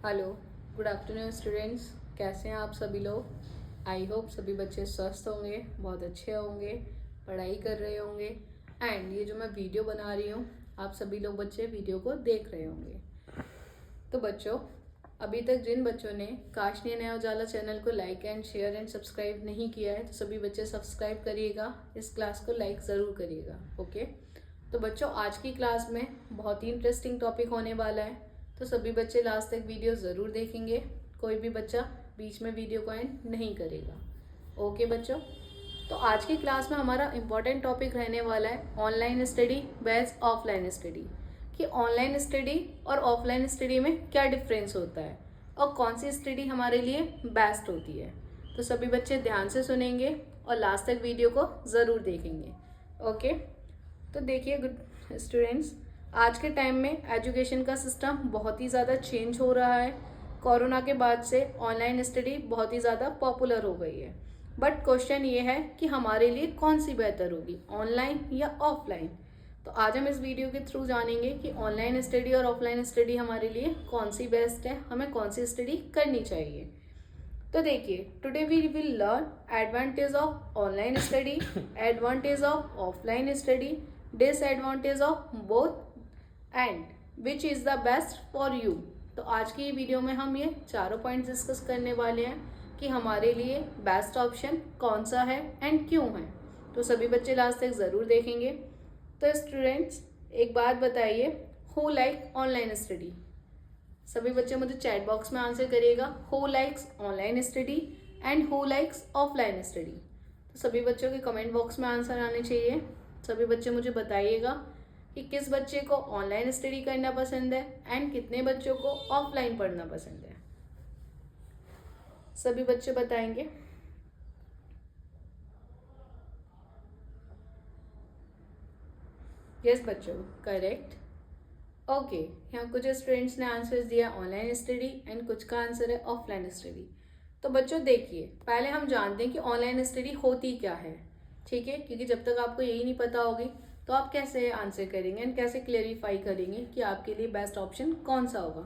Hello, good afternoon students. कैसे हैं आप सभी लोग। आई होप सभी बच्चे स्वस्थ होंगे, बहुत अच्छे होंगे, पढ़ाई कर रहे होंगे एंड ये जो मैं वीडियो बना रही हूँ आप सभी लोग बच्चे वीडियो को देख रहे होंगे। तो बच्चों, अभी तक जिन बच्चों ने काशनी नया उजाला चैनल को like and share and subscribe नहीं किया है तो सभी बच्चे सब्सक्राइब करिएगा, इस क्लास को लाइक ज़रूर करिएगा। ओके, तो बच्चों आज की क्लास में बहुत ही इंटरेस्टिंग टॉपिक होने वाला है, तो सभी बच्चे लास्ट तक वीडियो ज़रूर देखेंगे। कोई भी बच्चा बीच में वीडियो को एंड नहीं करेगा। ओके बच्चों, तो आज की क्लास में हमारा इम्पॉर्टेंट टॉपिक रहने वाला है online study versus offline study, कि ऑनलाइन स्टडी और ऑफलाइन स्टडी में क्या डिफरेंस होता है और कौन सी स्टडी हमारे लिए बेस्ट होती है। तो सभी बच्चे ध्यान से सुनेंगे और लास्ट तक वीडियो को ज़रूर देखेंगे। ओके, तो देखिए गुड स्टूडेंट्स, आज के टाइम में एजुकेशन का सिस्टम बहुत ही ज़्यादा चेंज हो रहा है। कोरोना के बाद से ऑनलाइन स्टडी बहुत ही ज़्यादा पॉपुलर हो गई है, बट क्वेश्चन ये है कि हमारे लिए कौन सी बेहतर होगी, ऑनलाइन या ऑफलाइन। तो आज हम इस वीडियो के थ्रू जानेंगे कि ऑनलाइन स्टडी और ऑफलाइन स्टडी हमारे लिए कौन सी बेस्ट है, हमें कौन सी स्टडी करनी चाहिए। तो देखिए, today we will learn advantage of online study, advantage of offline study, disadvantage of both and which is the best for you. तो आज की वीडियो में हम ये चारों पॉइंट्स डिस्कस करने वाले हैं कि हमारे लिए बेस्ट ऑप्शन कौन सा है एंड क्यों है। तो सभी बच्चे लास्ट तक ज़रूर देखेंगे। तो स्टूडेंट्स, एक बात बताइए, हु लाइक ऑनलाइन स्टडी। सभी बच्चे मुझे चैट बॉक्स में आंसर करिएगा, who likes online study and who likes offline study. तो सभी बच्चों के कमेंट बॉक्स में आंसर आने चाहिए। सभी बच्चे मुझे बताइएगा कि किस बच्चे को ऑनलाइन स्टडी करना पसंद है एंड कितने बच्चों को ऑफलाइन पढ़ना पसंद है। सभी बच्चे बताएंगे। यस बच्चों, करेक्ट। ओके, यहाँ कुछ स्टूडेंट्स ने आंसर्स दिया ऑनलाइन स्टडी एंड कुछ का आंसर है ऑफलाइन स्टडी। तो बच्चों देखिए, पहले हम जानते हैं कि ऑनलाइन स्टडी होती क्या है, ठीक है, क्योंकि जब तक आपको यही नहीं पता होगी तो आप कैसे आंसर करेंगे एंड कैसे क्लेरिफाई करेंगे कि आपके लिए बेस्ट ऑप्शन कौन सा होगा।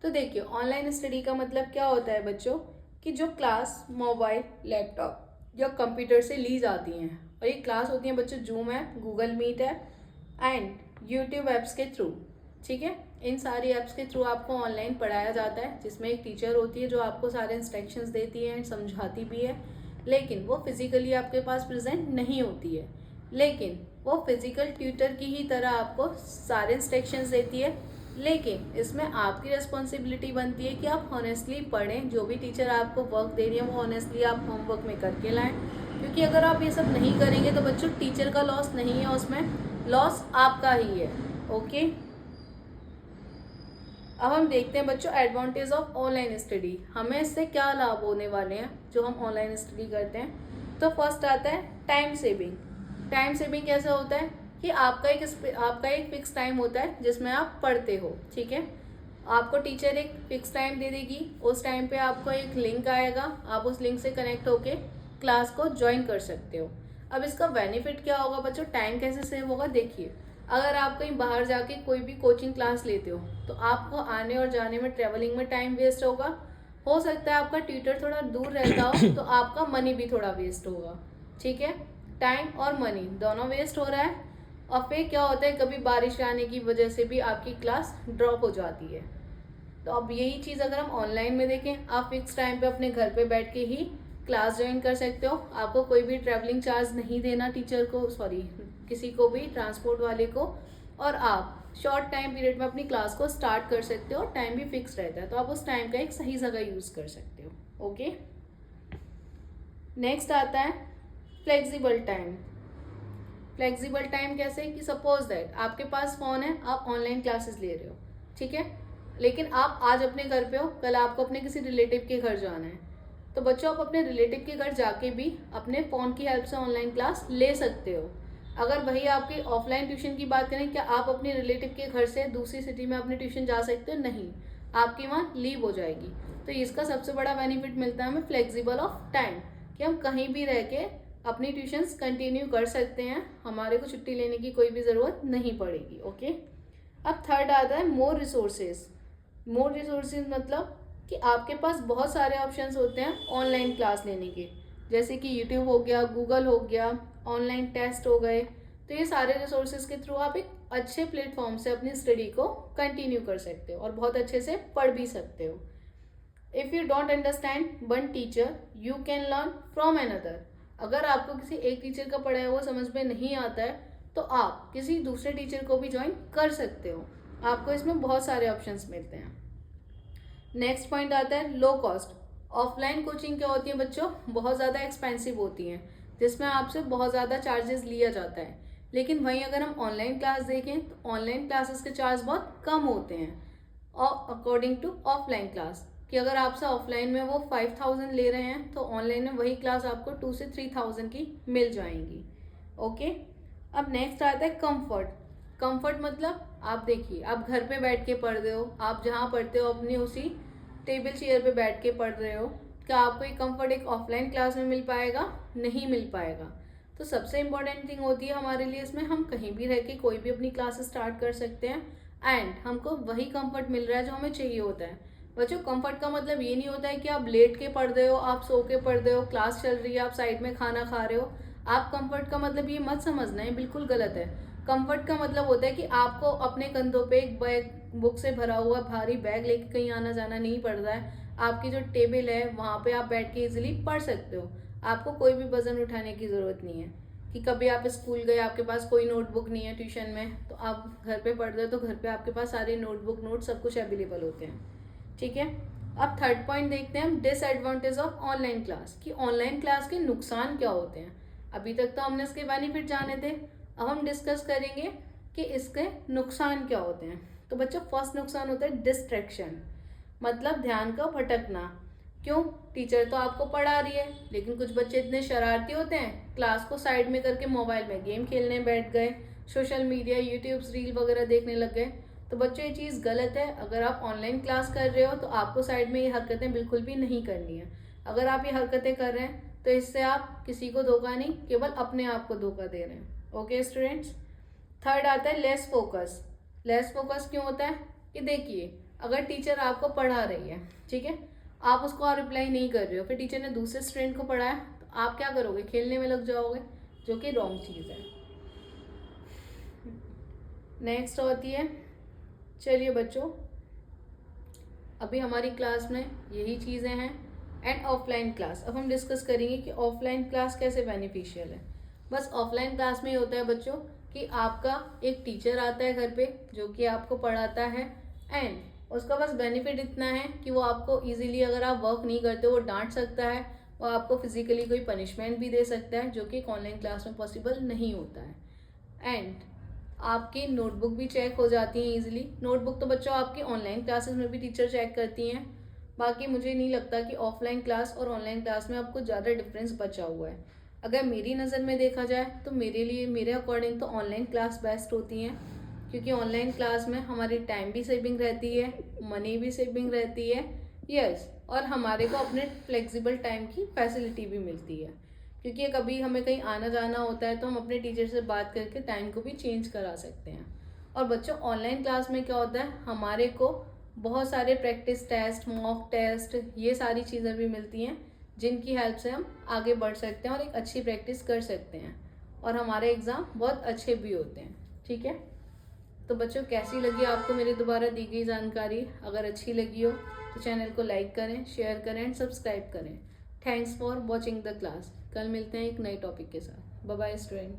तो देखिए, ऑनलाइन स्टडी का मतलब क्या होता है बच्चों, कि जो क्लास मोबाइल, लैपटॉप या कंप्यूटर से ली जाती हैं, और ये क्लास होती हैं बच्चों Zoom app, Google Meet app and YouTube apps के थ्रू, ठीक है। इन सारी ऐप्स के थ्रू आपको ऑनलाइन पढ़ाया जाता है, जिसमें एक टीचर होती है जो आपको सारे इंस्ट्रक्शंस देती है एंड समझाती भी है, लेकिन वो फिजिकली आपके पास प्रेजेंट नहीं होती है, लेकिन वो फिजिकल ट्यूटर की ही तरह आपको सारे इंस्ट्रक्शंस देती है। लेकिन इसमें आपकी रिस्पॉन्सिबिलिटी बनती है कि आप ऑनेस्टली पढ़ें, जो भी टीचर आपको वर्क दे रही है वो ऑनेस्टली आप होमवर्क में करके लाएं, क्योंकि अगर आप ये सब नहीं करेंगे तो बच्चों टीचर का लॉस नहीं है, उसमें लॉस आपका ही है। ओके, अब हम देखते हैं बच्चों एडवांटेज ऑफ ऑनलाइन स्टडी, हमें इससे क्या लाभ होने वाले हैं जो हम ऑनलाइन स्टडी करते हैं। तो फर्स्ट आता है टाइम सेविंग। टाइम सेविंग कैसे होता है कि आपका एक फिक्स टाइम होता है जिसमें आप पढ़ते हो, ठीक है। आपको टीचर एक फिक्स टाइम दे देगी, उस टाइम पे आपको एक लिंक आएगा, आप उस लिंक से कनेक्ट होके क्लास को ज्वाइन कर सकते हो। अब इसका बेनिफिट क्या होगा बच्चों, टाइम कैसे सेव होगा। देखिए, अगर आप कहीं बाहर जाके कोई भी कोचिंग क्लास लेते हो तो आपको आने और जाने में, ट्रेवलिंग में टाइम वेस्ट होगा। हो सकता है आपका ट्यूटर थोड़ा दूर रहता हो तो आपका मनी भी थोड़ा वेस्ट होगा, ठीक है। टाइम और मनी दोनों वेस्ट हो रहा है, और फिर क्या होता है, कभी बारिश आने की वजह से भी आपकी क्लास ड्रॉप हो जाती है। तो अब यही चीज़ अगर हम ऑनलाइन में देखें, आप फिक्स टाइम पे अपने घर पे बैठ के ही क्लास ज्वाइन कर सकते हो, आपको कोई भी ट्रैवलिंग चार्ज नहीं देना टीचर को, सॉरी किसी को भी, ट्रांसपोर्ट वाले को, और आप शॉर्ट टाइम पीरियड में अपनी क्लास को स्टार्ट कर सकते हो, टाइम भी फिक्स रहता है, तो आप उस टाइम का एक सही जगह यूज़ कर सकते हो। ओके, नेक्स्ट आता है फ्लेक्सिबल टाइम। फ्लेक्सिबल टाइम कैसे, कि सपोज दैट आपके पास फ़ोन है, आप ऑनलाइन क्लासेस ले रहे हो, ठीक है, लेकिन आप आज अपने घर पे हो, कल आपको अपने किसी रिलेटिव के घर जाना है, तो बच्चों आप अपने रिलेटिव के घर जाके भी अपने फ़ोन की हेल्प से ऑनलाइन क्लास ले सकते हो। अगर वही आपकी ऑफलाइन ट्यूशन की बात करें, क्या आप अपने रिलेटिव के घर से दूसरी सिटी में अपनी ट्यूशन जा सकते हो, नहीं, आपकी वहाँ लीव हो जाएगी। तो इसका सबसे बड़ा बेनिफिट मिलता है हमें फ्लेक्सिबल ऑफ टाइम, कि हम कहीं भी रह के अपनी ट्यूशन्स कंटिन्यू कर सकते हैं, हमारे को छुट्टी लेने की कोई भी ज़रूरत नहीं पड़ेगी। ओके, अब थर्ड आता है मोर रिसोर्सेज। मोर रिसोर्सेज मतलब कि आपके पास बहुत सारे ऑप्शंस होते हैं ऑनलाइन क्लास लेने के, जैसे कि यूट्यूब हो गया, गूगल हो गया, ऑनलाइन टेस्ट हो गए। तो ये सारे रिसोर्सेज के थ्रू आप एक अच्छे प्लेटफॉर्म से अपनी स्टडी को कंटिन्यू कर सकते हो और बहुत अच्छे से पढ़ भी सकते हो। If you don't understand one teacher you can learn from another. अगर आपको किसी एक टीचर का पढ़ाया हुआ समझ में नहीं आता है तो आप किसी दूसरे टीचर को भी ज्वाइन कर सकते हो। आपको इसमें बहुत सारे ऑप्शंस मिलते हैं। नेक्स्ट पॉइंट आता है लो कॉस्ट। ऑफलाइन कोचिंग क्या होती है बच्चों, बहुत ज़्यादा एक्सपेंसिव होती हैं, जिसमें आपसे बहुत ज़्यादा चार्जेस लिया जाता है। लेकिन वहीं अगर हम ऑनलाइन क्लास देखें तो ऑनलाइन क्लासेस के चार्ज बहुत कम होते हैं और अकॉर्डिंग टू ऑफलाइन क्लास, कि अगर आपसे ऑफलाइन में वो 5000 ले रहे हैं तो ऑनलाइन में वही क्लास आपको 2 से 3000 की मिल जाएंगी। ओके, अब नेक्स्ट आता है कंफर्ट। कंफर्ट मतलब आप देखिए, आप घर पे बैठ के पढ़ रहे हो, आप जहाँ पढ़ते हो अपनी उसी टेबल चेयर पे बैठ के पढ़ रहे हो, क्या आपको ये कंफर्ट एक ऑफलाइन क्लास में मिल पाएगा? नहीं मिल पाएगा। तो सबसे इम्पोर्टेंट थिंग होती है हमारे लिए इसमें, हम कहीं भी रह के कोई भी अपनी क्लास स्टार्ट कर सकते हैं एंड हमको वही कंफर्ट मिल रहा है जो हमें चाहिए होता है। बच्चों, कंफर्ट का मतलब ये नहीं होता है कि आप लेट के पढ़ रहे हो, आप सो के पढ़ रहे हो, क्लास चल रही है, आप साइड में खाना खा रहे हो। आप कंफर्ट का मतलब ये मत समझना है, बिल्कुल गलत है। कंफर्ट का मतलब होता है कि आपको अपने कंधों पे एक बैग, बुक से भरा हुआ भारी बैग लेके कहीं आना जाना नहीं पड़ रहा है। आपकी जो टेबल है वहाँ पे आप बैठ के इजीली पढ़ सकते हो। आपको कोई भी वजन उठाने की ज़रूरत नहीं है कि कभी आप स्कूल गए, आपके पास कोई नोटबुक नहीं है ट्यूशन में, तो आप घर पे पढ़ रहे हो तो घर पे आपके पास सारे नोटबुक, नोट सब कुछ अवेलेबल होते हैं। ठीक है, अब थर्ड पॉइंट देखते हैं हम, डिसएडवांटेज ऑफ ऑनलाइन क्लास, कि ऑनलाइन क्लास के नुकसान क्या होते हैं। अभी तक तो हमने इसके बेनिफिट जाने थे, अब हम डिस्कस करेंगे कि इसके नुकसान क्या होते हैं। तो बच्चों, फर्स्ट नुकसान होता है डिस्ट्रैक्शन, मतलब ध्यान का भटकना। क्यों? टीचर तो आपको पढ़ा रही है लेकिन कुछ बच्चे इतने शरारती होते हैं, क्लास को साइड में करके मोबाइल में गेम खेलने बैठ गए, सोशल मीडिया, यूट्यूब रील वगैरह देखने लग गए। तो बच्चों, ये चीज़ गलत है। अगर आप ऑनलाइन क्लास कर रहे हो तो आपको साइड में ये हरकतें बिल्कुल भी नहीं करनी है। अगर आप ये हरकतें कर रहे हैं तो इससे आप किसी को धोखा नहीं, केवल अपने आप को धोखा दे रहे हैं। ओके स्टूडेंट्स, थर्ड आता है लेस फोकस। लेस फोकस क्यों होता है? कि देखिए, अगर टीचर आपको पढ़ा रही है, ठीक है, आप उसको और रिप्लाई नहीं कर रहे हो, फिर टीचर ने दूसरे स्टूडेंट को पढ़ाया तो आप क्या करोगे? खेलने में लग जाओगे, जो कि रॉन्ग चीज़ है। नेक्स्ट होती है, चलिए बच्चों, अभी हमारी क्लास में यही चीज़ें हैं एंड ऑफलाइन क्लास। अब हम डिस्कस करेंगे कि ऑफलाइन क्लास कैसे बेनिफिशियल है। बस ऑफलाइन क्लास में ये होता है बच्चों कि आपका एक टीचर आता है घर पे जो कि आपको पढ़ाता है एंड उसका बस बेनिफिट इतना है कि वो आपको इजीली, अगर आप वर्क नहीं करते वो डांट सकता है, वो आपको फिजिकली कोई पनिशमेंट भी दे सकता है, जो कि एक ऑनलाइन क्लास में पॉसिबल नहीं होता है। एंड आपकी नोटबुक भी चेक हो जाती है इजीली। नोटबुक तो बच्चों आपकी ऑनलाइन क्लासेस में भी टीचर चेक करती हैं। बाकी मुझे नहीं लगता कि ऑफलाइन क्लास और ऑनलाइन क्लास में आपको ज़्यादा डिफरेंस बचा हुआ है। अगर मेरी नज़र में देखा जाए तो मेरे लिए, मेरे अकॉर्डिंग तो ऑनलाइन क्लास बेस्ट होती हैं, क्योंकि ऑनलाइन क्लास में हमारी टाइम भी सेविंग रहती है, मनी भी सेविंग रहती है, यस, और हमारे को अपने फ्लेक्सिबल टाइम की फैसिलिटी भी मिलती है, क्योंकि कभी हमें कहीं आना जाना होता है तो हम अपने टीचर से बात करके टाइम को भी चेंज करा सकते हैं। और बच्चों, ऑनलाइन क्लास में क्या होता है, हमारे को बहुत सारे प्रैक्टिस टेस्ट, मॉक टेस्ट, ये सारी चीज़ें भी मिलती हैं, जिनकी हेल्प से हम आगे बढ़ सकते हैं और एक अच्छी प्रैक्टिस कर सकते हैं और हमारे एग्ज़ाम बहुत अच्छे भी होते हैं। ठीक है, तो बच्चों, कैसी लगी आपको मेरी दोबारा दी गई जानकारी? अगर अच्छी लगी हो तो चैनल को लाइक करें, शेयर करें एंड सब्सक्राइब करें। Thanks for watching the class. कल मिलते हैं एक नए टॉपिक के साथ। Bye bye student.